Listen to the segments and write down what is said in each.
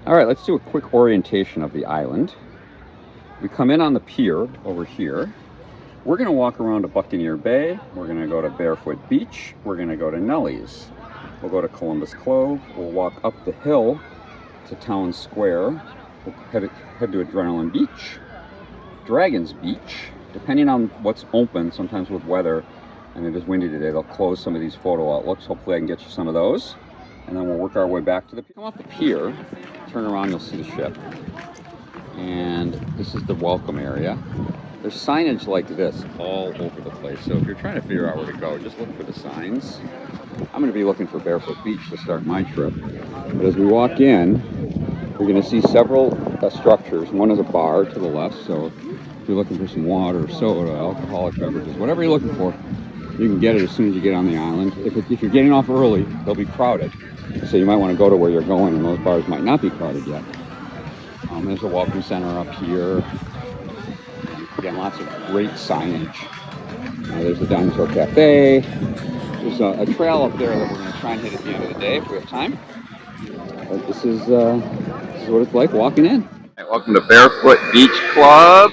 All right, let's do a quick orientation of the island. We come in on the pier over here. We're going to walk around to Buccaneer Bay. We're going to go to Barefoot Beach. We're going to go to Nelly's. We'll go to Columbus Cove. We'll walk up the hill to Town Square. We'll head to Adrenaline Beach, Dragon's Beach. Depending on what's open, sometimes with weather, and it is windy today, they'll close some of these photo outlooks. Hopefully I can get you some of those. And then we'll work our way back to the pier. Come off the pier, turn around, you'll see the ship. And this is the welcome area. There's signage like this all over the place. So if you're trying to figure out where to go, just look for the signs. I'm going to be looking for Barefoot Beach to start my trip. But as we walk in, you're going to see several structures. One is a bar to the left. So if you're looking for some water, soda, alcoholic beverages, whatever you're looking for, you can get it as soon as you get on the island. If you're getting off early, they'll be crowded. So you might want to go to where you're going, and those bars might not be crowded yet. There's a welcome center up here. Again, lots of great signage. There's the Dinosaur Cafe. There's a trail up there that we're going to try and hit at the end of the day if we have time. But this is what it's like walking in. Right, welcome to Barefoot Beach Club,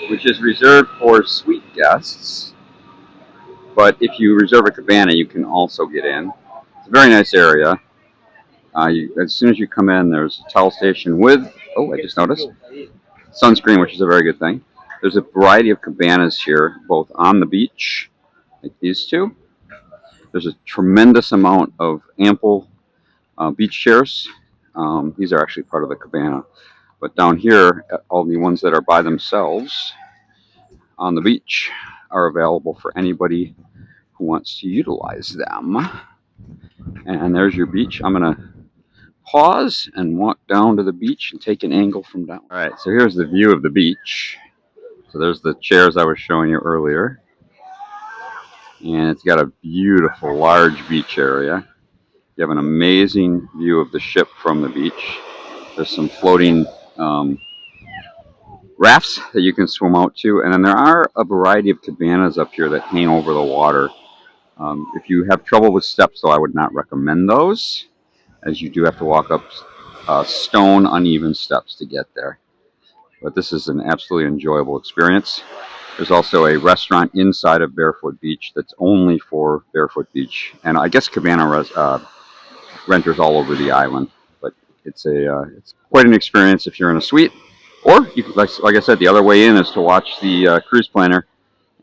which is reserved for suite guests. But if you reserve a cabana, you can also get in. It's a very nice area. As soon as you come in, there's a towel station with, I just noticed, sunscreen, which is a very good thing. There's a variety of cabanas here, both on the beach, like these two. There's a tremendous amount of ample beach chairs. These are actually part of the cabana. But down here, all the ones that are by themselves on the beach are available for anybody who wants to utilize them. And there's your beach. I'm going to pause and walk down to the beach and take an angle from down. All right, so here's the view of the beach. So there's the chairs I was showing you earlier. And it's got a beautiful large beach area. You have an amazing view of the ship from the beach. There's some floating rafts that you can swim out to. And then there are a variety of cabanas up here that hang over the water. If you have trouble with steps, though, I would not recommend those, as you do have to walk up stone, uneven steps to get there. But this is an absolutely enjoyable experience. There's also a restaurant inside of Barefoot Beach that's only for Barefoot Beach, and I guess cabana renters all over the island. But it's quite an experience if you're in a suite, or you could, like I said, the other way in is to watch the cruise planner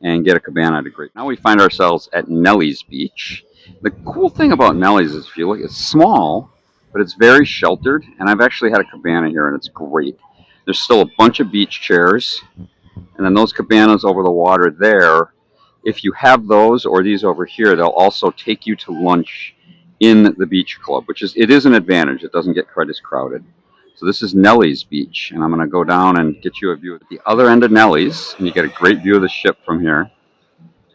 and get a cabana at a great. Now we find ourselves at Nelly's Beach. The cool thing about Nelly's is, if you look, it's small, but it's very sheltered, and I've actually had a cabana here, and it's great. There's still a bunch of beach chairs, and then those cabanas over the water there, if you have those or these over here, they'll also take you to lunch in the beach club, it is an advantage. It doesn't get quite as crowded. So this is Nelly's Beach, and I'm going to go down and get you a view at the other end of Nelly's, and you get a great view of the ship from here.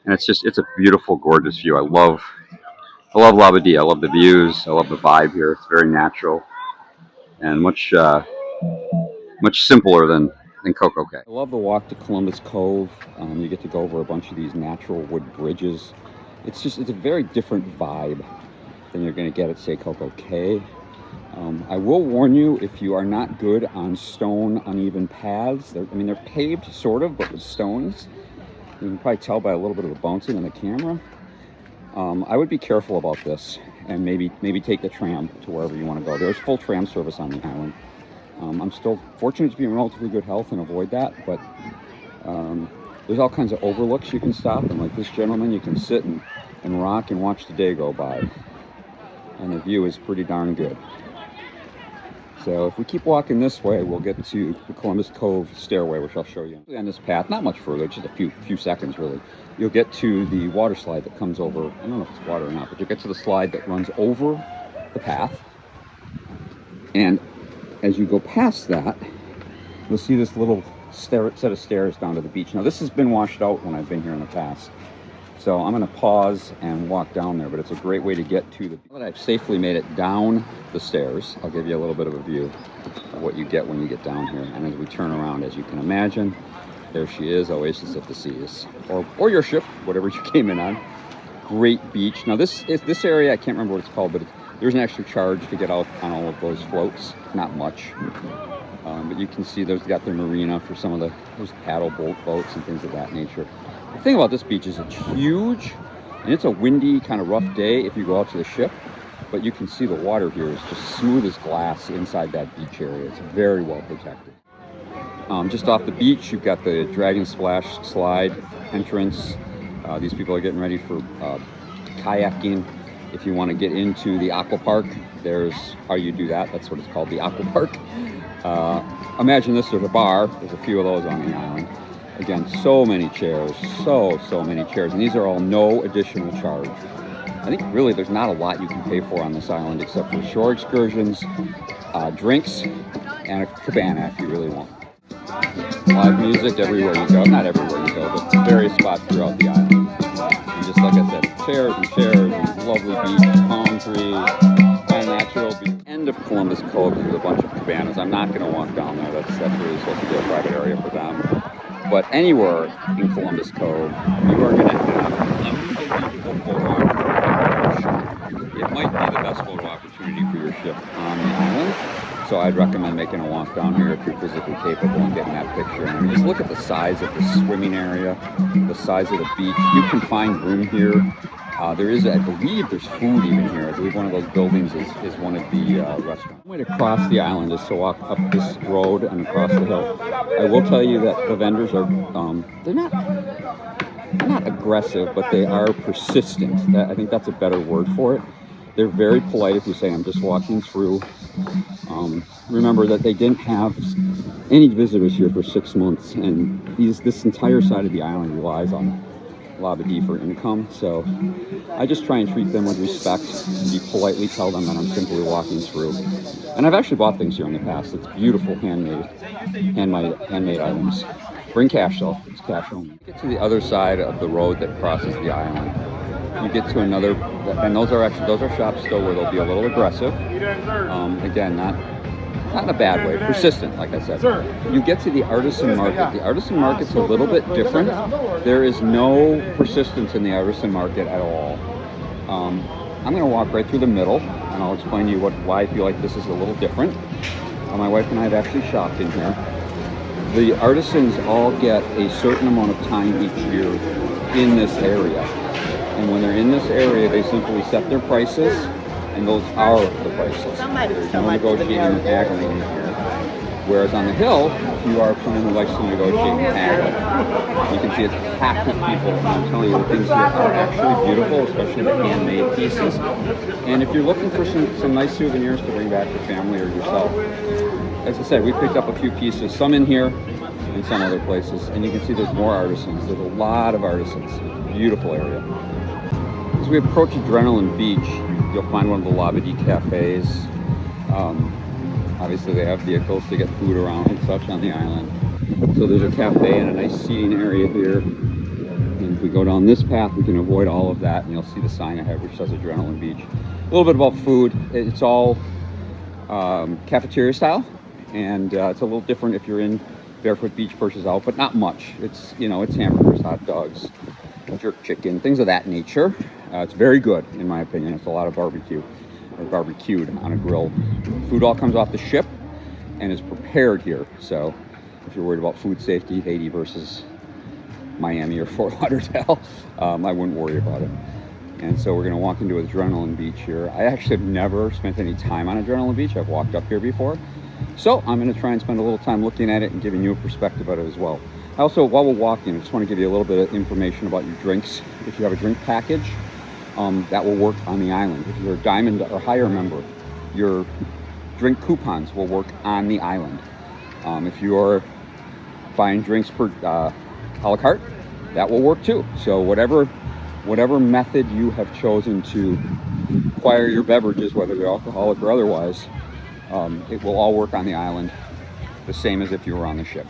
And it's a beautiful, gorgeous view. I love Labadee. I love the views. I love the vibe here. It's very natural and much simpler than Coco Cay. I love the walk to Columbus Cove. You get to go over a bunch of these natural wood bridges. It's a very different vibe than you're going to get at, say, Coco Cay. I will warn you, if you are not good on stone, uneven paths, they're paved sort of, but with stones. You can probably tell by a little bit of the bouncing on the camera. I would be careful about this, and maybe take the tram to wherever you want to go. There's full tram service on the island. I'm still fortunate to be in relatively good health and avoid that, but there's all kinds of overlooks you can stop, and like this gentleman, you can sit and rock and watch the day go by. And the view is pretty darn good. So if we keep walking this way, we'll get to the Columbus Cove stairway, which I'll show you. On this path, not much further, just a few seconds really, you'll get to the water slide that comes over. I don't know if it's water or not, but you'll get to the slide that runs over the path. And as you go past that, you'll see this little set of stairs down to the beach. Now this has been washed out when I've been here in the past. So I'm going to pause and walk down there, but it's a great way to get to the beach. Now that I've safely made it down the stairs, I'll give you a little bit of a view of what you get when you get down here. And as we turn around, as you can imagine, there she is, Oasis of the Seas, or your ship, whatever you came in on. Great beach. Now this area, I can't remember what it's called, but There's an extra charge to get out on all of those floats, not much. But you can see those got their marina for some of those paddle boats and things of that nature. The thing about this beach is it's huge, and it's a windy, kind of rough day if you go out to the ship. But you can see the water here is just smooth as glass inside that beach area. It's very well protected. Just off the beach, you've got the Dragon Splash slide entrance. These people are getting ready for kayaking. If you want to get into the aqua park, there's how you do that. That's what it's called, the aqua park. Imagine this, there's a bar. There's a few of those on the island. Again, so many chairs, so many chairs. And these are all no additional charge. I think really there's not a lot you can pay for on this island except for shore excursions, drinks, and a cabana if you really want. Live music everywhere you go. Not everywhere you go, but various spots throughout the island. And just like I said, chairs and chairs, and lovely beach, palm trees, and natural beach. End of Columbus Cove, there's a bunch of cabanas. I'm not going to walk down there. That's really supposed to be a private area for them. But anywhere in Columbus Cove, you are going to have unbelievable photo opportunity. It might be the best photo opportunity for your ship on the island. So I'd recommend making a walk down here if you're physically capable and getting that picture. I mean, just look at the size of the swimming area, the size of the beach. You can find room here. There is, I believe there's food even here. I believe one of those buildings is one of the restaurants. The way to cross the island is to walk up this road and across the hill. I will tell you that the vendors are, they're not aggressive, but they are persistent. I think that's a better word for it. They're very polite if you say, I'm just walking through. Remember that they didn't have any visitors here for 6 months, and this entire side of the island relies on Labadee for income. So I just try and treat them with respect and politely tell them that I'm simply walking through. And I've actually bought things here in the past. It's beautiful handmade items. Bring cash though, it's cash only. Get to the other side of the road that crosses the island. You get to another, and those are shops still where they'll be a little aggressive. Again, not in a bad way, persistent, like I said. You get to the artisan market. The artisan market's a little bit different. There is no persistence in the artisan market at all. I'm going to walk right through the middle, and I'll explain to you why I feel like this is a little different. My wife and I have actually shopped in here. The artisans all get a certain amount of time each year in this area. And when they're in this area, they simply set their prices, and those are the prices. There's no negotiating and haggling here. Whereas on the hill, you are someone who likes to negotiate and haggle. You can see it's packed with people, and I'm telling you, the things here are actually beautiful, especially the handmade pieces. And if you're looking for some nice souvenirs to bring back to family or yourself, as I said, we picked up a few pieces, some in here and some other places, and you can see there's more artisans. There's a lot of artisans. It's a beautiful area. As we approach Adrenaline Beach, you'll find one of the Labadee cafes. Obviously they have vehicles to get food around and such on the island. So there's a cafe and a nice seating area here. And if we go down this path, we can avoid all of that, and you'll see the sign ahead which says Adrenaline Beach. A little bit about food. It's all cafeteria style, and it's a little different if you're in Barefoot Beach versus out, but not much. It's, it's hamburgers, hot dogs, jerk chicken, things of that nature. It's very good, in my opinion. It's a lot of barbecue, or barbecued on a grill. Food all comes off the ship and is prepared here. So if you're worried about food safety, Haiti versus Miami or Fort Lauderdale, I wouldn't worry about it. And so we're going to walk into Adrenaline Beach here. I actually have never spent any time on Adrenaline Beach. I've walked up here before. So I'm going to try and spend a little time looking at it and giving you a perspective of it as well. Also, while we're walking, I just want to give you a little bit of information about your drinks. If you have a drink package, that will work on the island. If you're a Diamond or higher member, your drink coupons will work on the island. If you're buying drinks per a la carte, that will work too. So whatever method you have chosen to acquire your beverages, whether they're alcoholic or otherwise, it will all work on the island the same as if you were on the ship.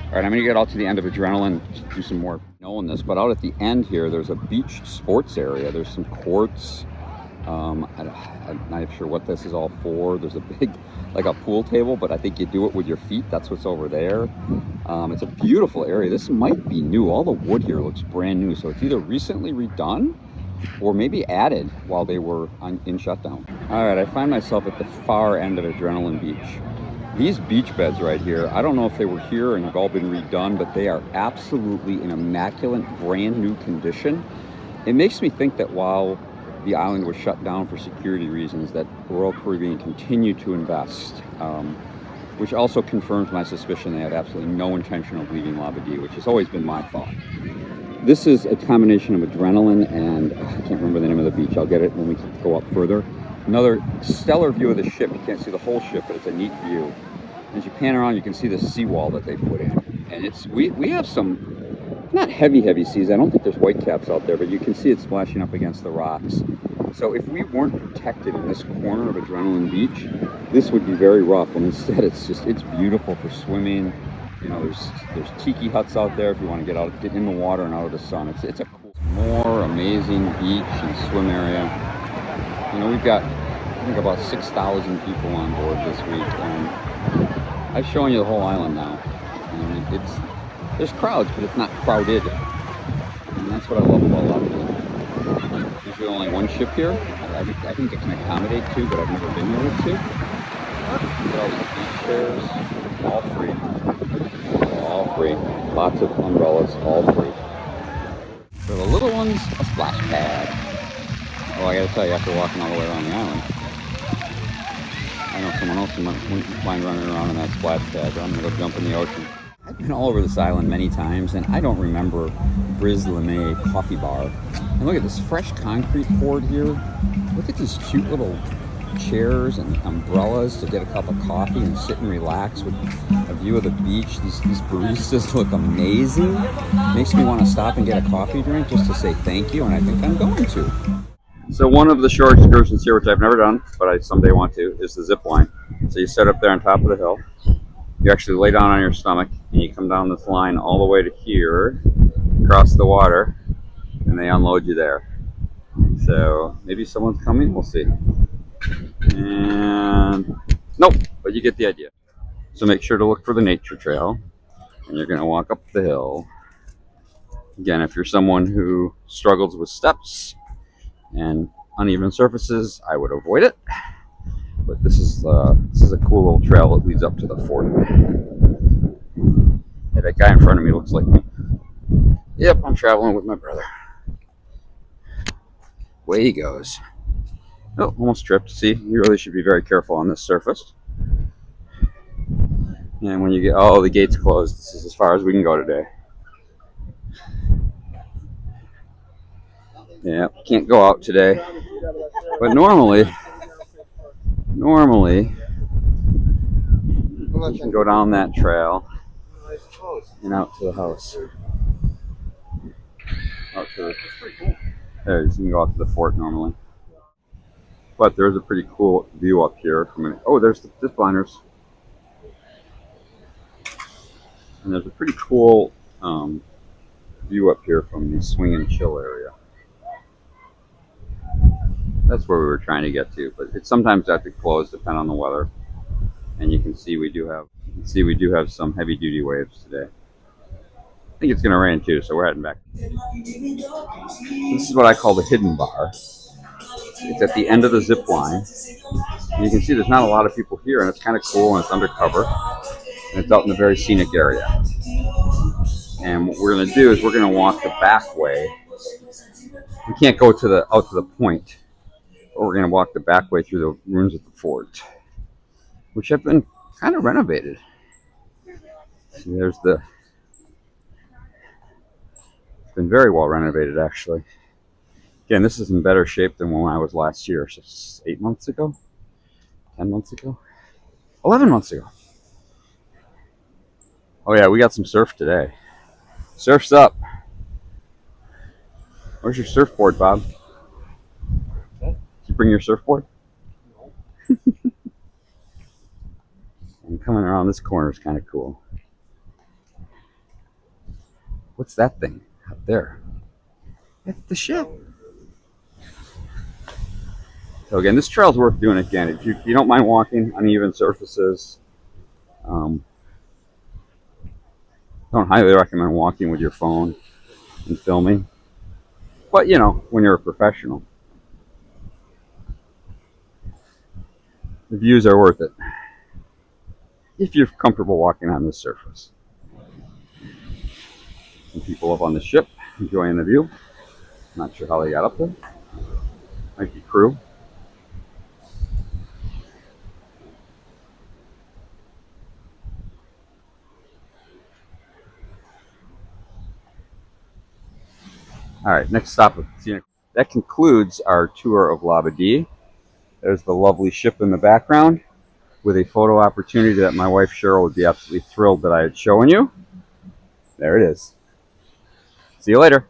All right, I'm going to get out to the end of Adrenaline, do some more knowing this, but out at the end here, there's a beach sports area. There's some courts. I'm not sure what this is all for. There's a big, like a pool table, but I think you do it with your feet. That's what's over there. It's a beautiful area. This might be new. All the wood here looks brand new, so it's either recently redone or maybe added while they were in shutdown. All right, I find myself at the far end of Adrenaline Beach. These beach beds right here, I don't know if they were here and have all been redone, but they are absolutely in immaculate, brand new condition. It makes me think that while the island was shut down for security reasons, that Royal Caribbean continued to invest, which also confirms my suspicion they have absolutely no intention of leaving Labadee, which has always been my thought. This is a combination of Adrenaline and I can't remember the name of the beach. I'll get it when we go up further. Another stellar view of the ship. You can't see the whole ship, but it's a neat view. As you pan around, you can see the seawall that they put in. And it's we have some, not heavy seas. I don't think there's whitecaps out there, but you can see it splashing up against the rocks. So if we weren't protected in this corner of Adrenaline Beach, this would be very rough. And instead, it's beautiful for swimming. You know, there's tiki huts out there if you want to get in the water and out of the sun. It's a cool, more amazing beach and swim area. You know, we've got, I think, about 6,000 people on board this week, and I've shown you the whole island now. And there's crowds, but it's not crowded, and that's what I love about Labadee. There's usually only one ship here. I think it can accommodate two, but I've never been here with two. Look at all these beach chairs, all free. All free. Lots of umbrellas, all free. For the little ones, a splash pad. Oh, I gotta tell you, after walking all the way around the island, I know someone else wouldn't mind running around in that splash pad, but I'm gonna go jump in the ocean. I've been all over this island many times, and I don't remember Brise Le May Coffee Bar. And look at this fresh concrete poured here. Look at these cute little chairs and umbrellas to get a cup of coffee and sit and relax with a view of the beach. These baristas look amazing. Makes me want to stop and get a coffee drink just to say thank you, and I think I'm going to. So one of the shore excursions here, which I've never done, but I someday want to, is the zip line. So you set up there on top of the hill. You actually lay down on your stomach, and you come down this line all the way to here, across the water, and they unload you there. So maybe someone's coming, we'll see. And nope, but you get the idea. So make sure to look for the nature trail, and you're going to walk up the hill. Again, if you're someone who struggles with steps and uneven surfaces, I would avoid it. But this is a cool little trail that leads up to the fort. Hey, that guy in front of me looks like me. Yep, I'm traveling with my brother. Away he goes. Oh, almost tripped. See, you really should be very careful on this surface. And when you get, oh, the gate's closed. This is as far as we can go today. Yeah, can't go out today. But normally you can go down that trail and out to the house. Out to the, there, you can go out to the fort normally. But there's a pretty cool view up here. Oh, there's the zip liners. And there's a pretty cool view up here from the swing and chill area. That's where we were trying to get to, but it's sometimes have to close depending on the weather. And you can see we do have some heavy duty waves today. I think it's going to rain too, so we're heading back. This is what I call the hidden bar. It's at the end of the zip line. And you can see there's not a lot of people here, and it's kind of cool, and it's undercover, and it's out in a very scenic area. And what we're going to do is we're going to walk the back way. We can't go out to the point, but we're going to walk the back way through the ruins of the fort, which have been kind of renovated. See, it's been very well renovated, actually. Again, this is in better shape than when I was last year, so 8 months ago, 10 months ago, 11 months ago. Oh yeah, we got some surf today. Surf's up. Where's your surfboard, Bob? Did you bring your surfboard? And coming around this corner is kind of cool. What's that thing up there? That's the ship. So again, this trail's worth doing again. If you don't mind walking uneven surfaces, don't highly recommend walking with your phone and filming. But, you know, when you're a professional, the views are worth it if you're comfortable walking on this surface. Some people up on the ship enjoying the view. Not sure how they got up there. Might be crew. All right, next stop. That concludes our tour of Labadee. There's the lovely ship in the background with a photo opportunity that my wife Cheryl would be absolutely thrilled that I had shown you. There it is. See you later.